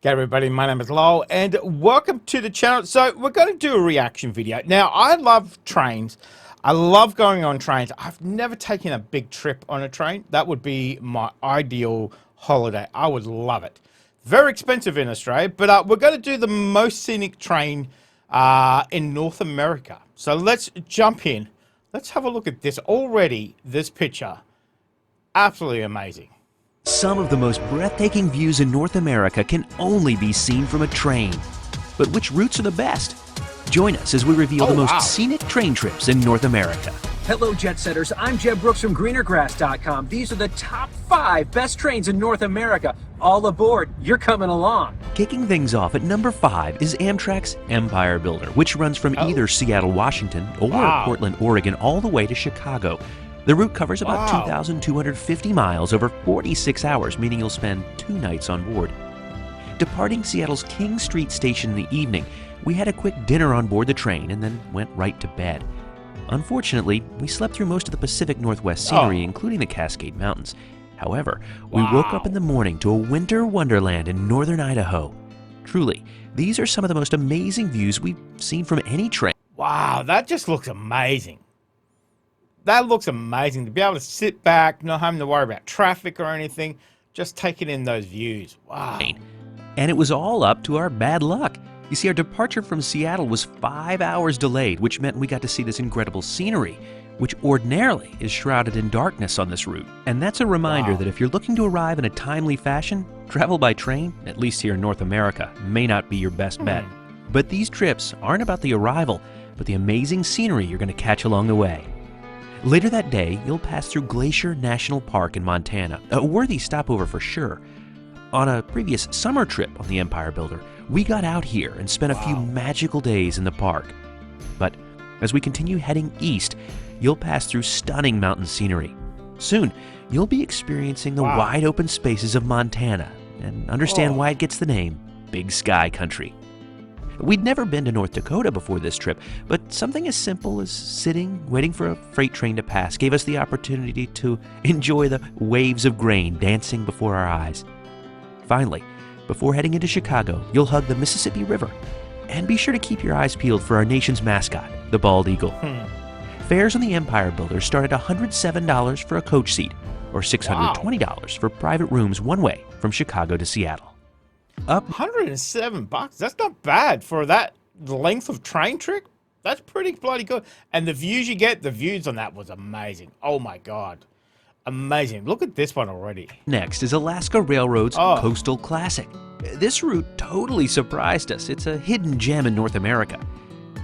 G'day everybody, my name is Lowell and welcome to the channel. So we're going to do a reaction video. Now I love trains. I love going on trains. I've never taken a big trip on a train. That would be my ideal holiday. I would love it. Very expensive in Australia, but we're going to do the most scenic train in North America. So let's jump in. Let's have a look at this. Already, this picture, absolutely amazing. Some of the most breathtaking views in North America can only be seen from a train. But which routes are the best? Join us as we reveal the most scenic train trips in North America. Hello, Jet Setters. I'm Jeb Brooks from greenergrass.com. These are the top 5 best trains in North America. All aboard. You're coming along. Kicking things off at number 5 is Amtrak's Empire Builder, which runs from either Seattle, Washington or Portland, Oregon, all the way to Chicago. The route covers about 2,250 miles over 46 hours, meaning you'll spend 2 nights on board. Departing Seattle's King Street station in the evening, we had a quick dinner on board the train and then went right to bed. Unfortunately, we slept through most of the Pacific Northwest scenery, including the Cascade Mountains. However, we woke up in the morning to a winter wonderland in northern Idaho. Truly, these are some of the most amazing views we've seen from any train. Wow, that just looks amazing. That looks amazing to be able to sit back, not having to worry about traffic or anything, just taking in those views. Wow. And it was all up to our bad luck. You see, our departure from Seattle was 5 hours delayed, which meant we got to see this incredible scenery, which ordinarily is shrouded in darkness on this route. And that's a reminder that if you're looking to arrive in a timely fashion, travel by train, at least here in North America, may not be your best bet. But these trips aren't about the arrival, but the amazing scenery you're going to catch along the way. Later that day, you'll pass through Glacier National Park in Montana, a worthy stopover for sure. On a previous summer trip on the Empire Builder, we got out here and spent a few magical days in the park. But as we continue heading east, you'll pass through stunning mountain scenery. Soon, you'll be experiencing the wide open spaces of Montana and understand why it gets the name Big Sky Country. We'd never been to North Dakota before this trip, but something as simple as sitting, waiting for a freight train to pass gave us the opportunity to enjoy the waves of grain dancing before our eyes. Finally, before heading into Chicago, you'll hug the Mississippi River. And be sure to keep your eyes peeled for our nation's mascot, the bald eagle. Fares on the Empire Builder start at $107 for a coach seat, or $620 for private rooms one way from Chicago to Seattle. Up $107. That's not bad for that length of train trip. That's pretty bloody good. And the views you get, the views on that was amazing. Oh my God. Amazing. Look at this one already. Next is Alaska Railroad's Coastal Classic. This route totally surprised us. It's a hidden gem in North America.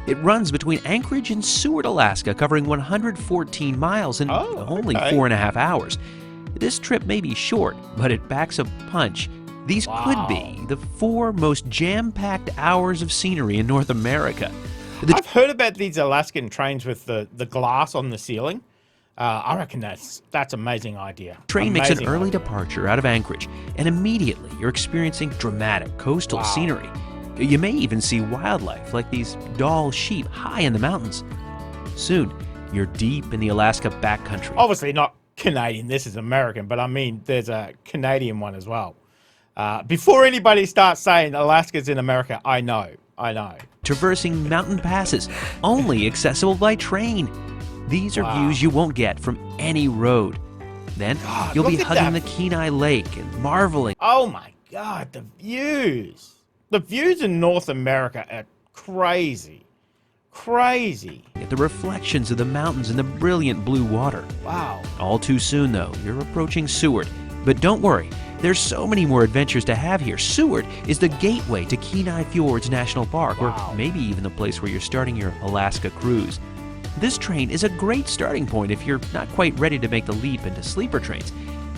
It runs between Anchorage and Seward, Alaska, covering 114 miles in only 4.5 hours. This trip may be short, but it packs a punch. These could be the 4 most jam-packed hours of scenery in North America. I've heard about these Alaskan trains with the glass on the ceiling. I reckon that's amazing idea. Train makes an early departure out of Anchorage, and immediately you're experiencing dramatic coastal scenery. You may even see wildlife like these doll sheep high in the mountains. Soon, you're deep in the Alaska backcountry. Obviously not Canadian, this is American, but I mean there's a Canadian one as well. Before anybody starts saying Alaska's in America, I know. Traversing mountain passes, only accessible by train. These are views you won't get from any road. Then you'll be hugging the Kenai Lake and marveling. Oh my God, the views. The views in North America are crazy. Crazy. At the reflections of the mountains and the brilliant blue water. Wow. All too soon though, you're approaching Seward. But don't worry, there's so many more adventures to have here. Seward is the gateway to Kenai Fjords National Park, or maybe even the place where you're starting your Alaska cruise. This train is a great starting point if you're not quite ready to make the leap into sleeper trains.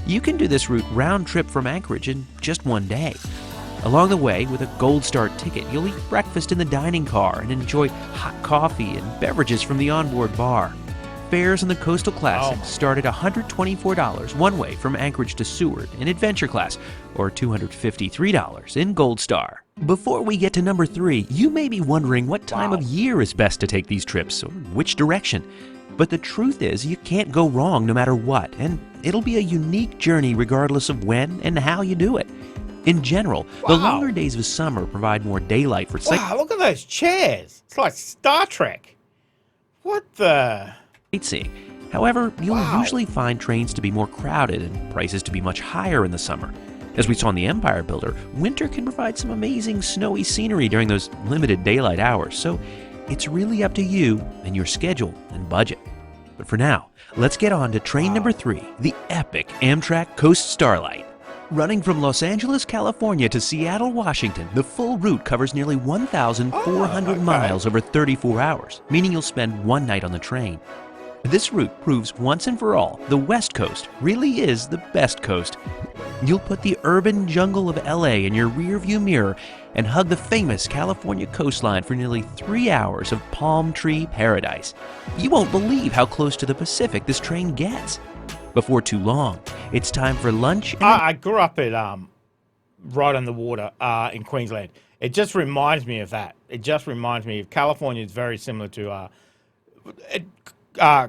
You can do this route round trip from Anchorage in just one day. Along the way, with a Gold Star ticket, you'll eat breakfast in the dining car and enjoy hot coffee and beverages from the onboard bar. Fares on the Coastal Classic start at $124 one way from Anchorage to Seward in Adventure Class, or $253 in Gold Star. Before we get to number 3, you may be wondering what time of year is best to take these trips, or which direction. But the truth is, you can't go wrong no matter what, and it'll be a unique journey regardless of when and how you do it. In general, the Wow. longer days of summer provide more daylight for Wow, look at those chairs. It's like Star Trek. What the? sightseeing. However, you'll Wow. usually find trains to be more crowded and prices to be much higher in the summer. As we saw in the Empire Builder, winter can provide some amazing snowy scenery during those limited daylight hours, so it's really up to you and your schedule and budget. But for now, let's get on to train number 3, the epic Amtrak Coast Starlight. Running from Los Angeles, California to Seattle, Washington, the full route covers nearly 1,400 miles over 34 hours, meaning you'll spend one night on the train. This route proves once and for all the West Coast really is the best coast. You'll put the urban jungle of LA in your rearview mirror and hug the famous California coastline for nearly 3 hours of palm tree paradise. You won't believe how close to the Pacific this train gets. Before too long, it's time for lunch and I grew up at right on the water in Queensland. It just reminds me of that. It just reminds me of California is very similar to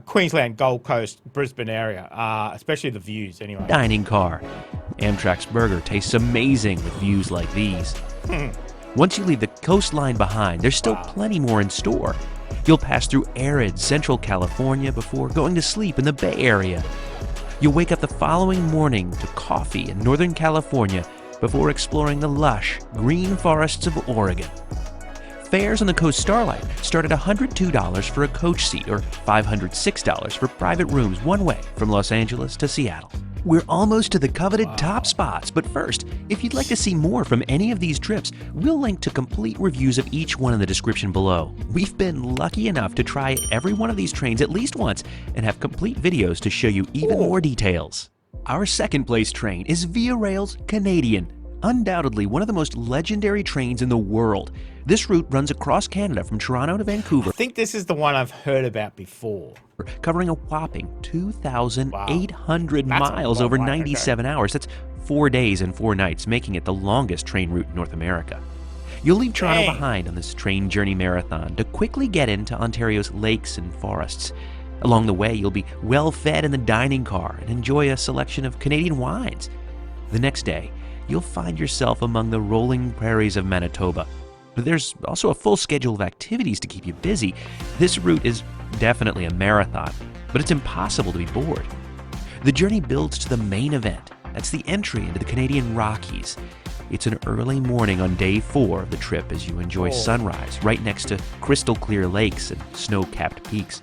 Queensland, Gold Coast, Brisbane area, especially the views anyway. dining car. Amtrak's burger tastes amazing with views like these. Once you leave the coastline behind, there's still plenty more in store. You'll pass through arid Central California before going to sleep in the Bay Area. You'll wake up the following morning to coffee in Northern California before exploring the lush, green forests of Oregon. Fares on the Coast Starlight start at $102 for a coach seat or $506 for private rooms one way from Los Angeles to Seattle. We're almost to the coveted top spots, but first, if you'd like to see more from any of these trips, we'll link to complete reviews of each one in the description below. We've been lucky enough to try every one of these trains at least once and have complete videos to show you even more details. Our second place train is Via Rail's Canadian, undoubtedly one of the most legendary trains in the world. This route runs across Canada from Toronto to Vancouver, I think this is the one I've heard about before. covering a whopping 2,800 That's a miles long over way, 97 hours. That's 4 days and 4 nights, making it the longest train route in North America. You'll leave Toronto Dang. behind on this train journey marathon to quickly get into Ontario's lakes and forests. Along the way, you'll be well fed in the dining car and enjoy a selection of Canadian wines. The next day, you'll find yourself among the rolling prairies of Manitoba. But there's also a full schedule of activities to keep you busy. This route is definitely a marathon, but it's impossible to be bored. The journey builds to the main event. That's the entry into the Canadian Rockies. It's an early morning on day 4 of the trip as you enjoy sunrise right next to crystal clear lakes and snow-capped peaks.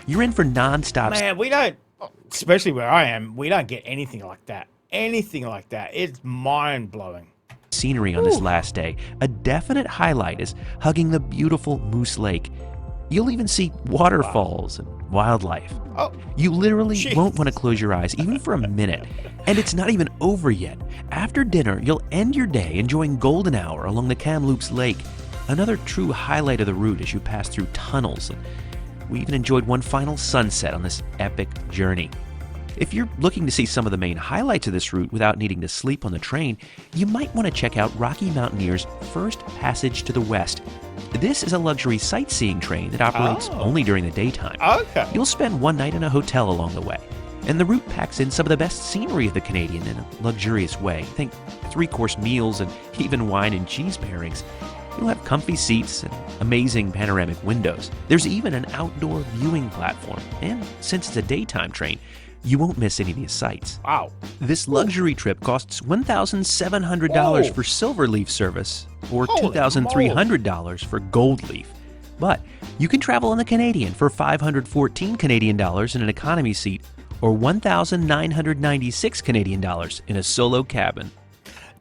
You're in for non-stop Man, we don't, especially where I am, we don't get anything like that. Anything like that. It's mind-blowing. scenery on this last day. A definite highlight is hugging the beautiful Moose Lake. You'll even see waterfalls and wildlife. Oh, You literally Jeez. won't want to close your eyes, even for a minute. And it's not even over yet. After dinner, you'll end your day enjoying golden hour along the Kamloops Lake. Another true highlight of the route as you pass through tunnels. And we even enjoyed one final sunset on this epic journey. If you're looking to see some of the main highlights of this route without needing to sleep on the train, you might want to check out Rocky Mountaineer's First Passage to the West. This is a luxury sightseeing train that operates only during the daytime. okay. You'll spend one night in a hotel along the way, and the route packs in some of the best scenery of the Canadian in a luxurious way. Think 3-course meals and even wine and cheese pairings. You'll have comfy seats and amazing panoramic windows. There's even an outdoor viewing platform, and since it's a daytime train, you won't miss any of these sights. Wow. This luxury trip costs $1,700 Whoa. for Silverleaf service or Holy $2,300 for Goldleaf. But you can travel on the Canadian for $514 Canadian dollars in an economy seat or $1,996 Canadian dollars in a solo cabin.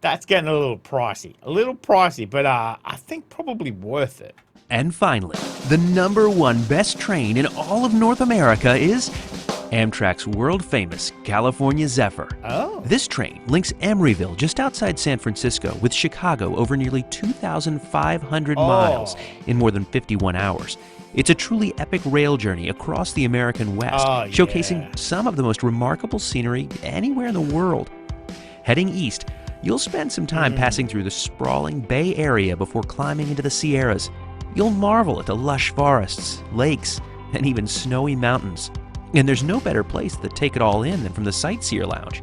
That's getting a little pricey, but I think probably worth it. And finally, the #1 best train in all of North America is Amtrak's world-famous California Zephyr. Oh. This train links Emeryville, just outside San Francisco, with Chicago over nearly 2,500 miles in more than 51 hours. It's a truly epic rail journey across the American West, showcasing some of the most remarkable scenery anywhere in the world. Heading east, you'll spend some time passing through the sprawling Bay Area before climbing into the Sierras. You'll marvel at the lush forests, lakes, and even snowy mountains. And there's no better place to take it all in than from the Sightseer Lounge.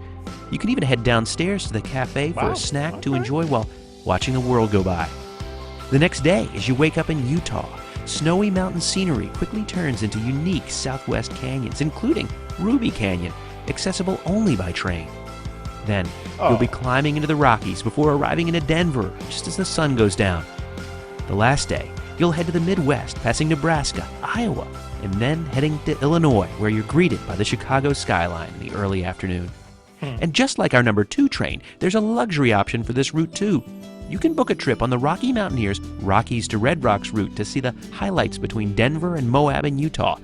You can even head downstairs to the cafe for Wow, a snack to okay. enjoy while watching the world go by. The next day, as you wake up in Utah, snowy mountain scenery quickly turns into unique southwest canyons, including Ruby Canyon, accessible only by train. Then, you'll be climbing into the Rockies before arriving into Denver just as the sun goes down. The last day, you'll head to the Midwest, passing Nebraska, Iowa, and then heading to Illinois, where you're greeted by the Chicago skyline in the early afternoon. And just like our number 2 train, there's a luxury option for this route too. You can book a trip on the Rocky Mountaineers Rockies to Red Rocks route to see the highlights between Denver and Moab in Utah.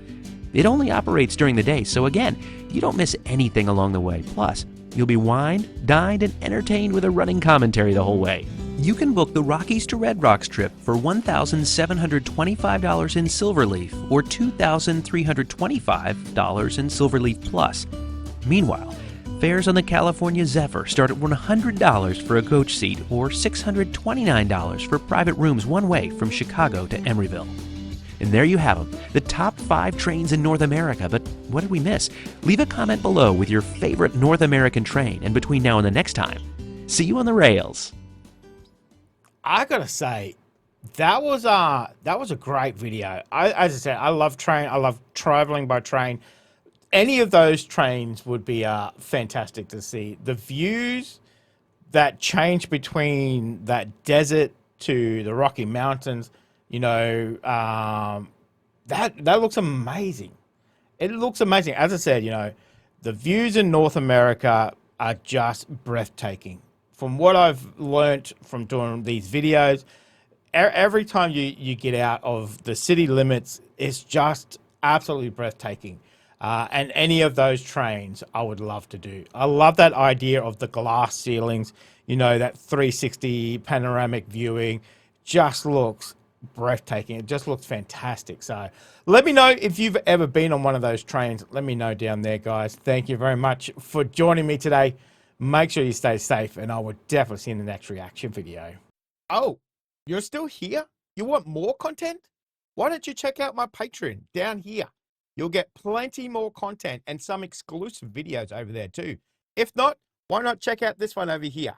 It only operates during the day, so again, you don't miss anything along the way. Plus, you'll be wined, dined, and entertained with a running commentary the whole way. You can book the Rockies to Red Rocks trip for $1,725 in Silverleaf or $2,325 in Silverleaf Plus. Meanwhile, fares on the California Zephyr start at $100 for a coach seat or $629 for private rooms one way from Chicago to Emeryville. And there you have them, the top 5 trains in North America. But what did we miss? Leave a comment below with your favorite North American train, and between now and the next time, see you on the rails. I gotta say, that was a great video. As I said, I love train. I love traveling by train. Any of those trains would be fantastic to see. The views that change between that desert to the Rocky Mountains, that looks amazing. It looks amazing. As I said, the views in North America are just breathtaking. From what I've learnt from doing these videos, every time you get out of the city limits, it's just absolutely breathtaking. And any of those trains I would love to do. I love that idea of the glass ceilings, that 360 panoramic viewing. Just looks breathtaking. It just looks fantastic. So let me know if you've ever been on one of those trains. Let me know down there, guys. Thank you very much for joining me today. Make sure you stay safe, and I will definitely see you in the next reaction video. Oh, you're still here? You want more content? Why don't you check out my Patreon down here? You'll get plenty more content and some exclusive videos over there too. If not, why not check out this one over here?